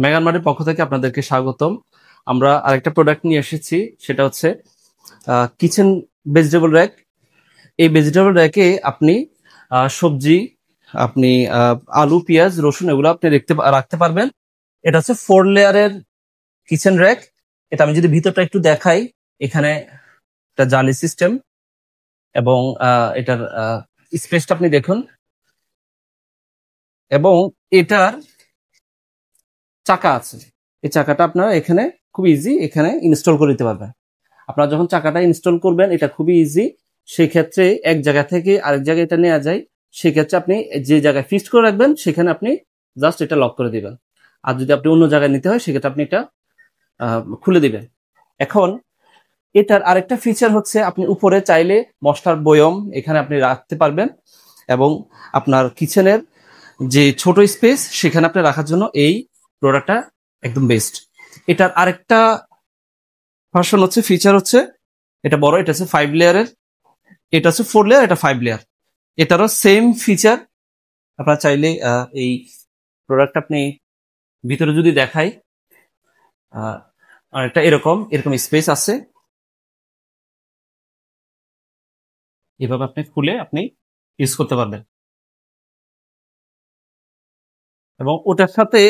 মেগান মার্টের পক্ষ থেকে আপনাদেরকে স্বাগতম। আমরা আরেকটা প্রোডাক্ট নিয়ে এসেছি, সেটা হচ্ছে কিচেন ভেজিটেবল র্যাক। এই ভেজিটেবল র্যাকে আপনি সবজি, আপনি আলু, পেঁয়াজ, রসুন এগুলো আপনি রাখতে পারবেন। এটা হচ্ছে 4 লেয়ারের কিচেন র্যাক। এটা আমি যদি ভিতরটা একটু দেখাই, এখানে একটা জালি সিস্টেম এবং এটার স্পেসটা আপনি দেখুন, এবং এটার চাকা আছে। এই চাকাটা আপনারা এখানে খুব ইজি এখানে ইনস্টল করে দিতে পারবেন। আপনারা যখন চাকাটা ইনস্টল করবেন, এটা খুবই ইজি। সেই ক্ষেত্রে এক জায়গা থেকে আরেক জায়গায় এটা নেওয়া যায়। সেক্ষেত্রে আপনি যে জায়গায় ফিক্সড করে রাখবেন সেখানে আপনি জাস্ট এটা লক করে দিবেন। আর যদি আপনি অন্য জায়গায় নিতে হয় সেক্ষেত্রে আপনি এটা খুলে দিবেন। এখন এটার আরেকটা ফিচার হচ্ছে, আপনি উপরে চাইলে মশলার বয়ম এখানে আপনি রাখতে পারবেন, এবং আপনার কিচেনের যে ছোট স্পেস সেখানে আপনি রাখার জন্য এই প্রোডাক্টটা একদম বেস্ট। এটার আরেকটা ভার্সন হচ্ছে, ফিচার হচ্ছে, এটা বড়, এটা হচ্ছে 5 লেয়ারের, এটা হচ্ছে 4 লেয়ার, এটা 5 লেয়ার। এটারও সেম ফিচার। আপনারা চাইলে এই প্রোডাক্ট আপনি ভিতরে যদি দেখাই, আর একটা এরকম এরকম স্পেস আছে, এভাবে আপনি খুলে আপনি ইউজ করতে পারবেন। এবং ওটার সাথে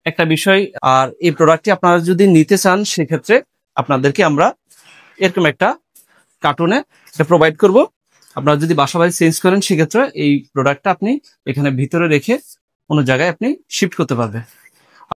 একটা বিষয়, আর এই প্রোডাক্টটি আপনারা যদি নিতে চান সেক্ষেত্রে আপনাদেরকে আমরা এরকম একটা কার্টুনে এটা প্রোভাইড করব। আপনারা যদি বাসা বাড়ি চেঞ্জ করেন সেক্ষেত্রে এই প্রোডাক্টটা আপনি এখানে ভিতরে রেখে অন্য জায়গায় আপনি শিফট করতে পারবেন।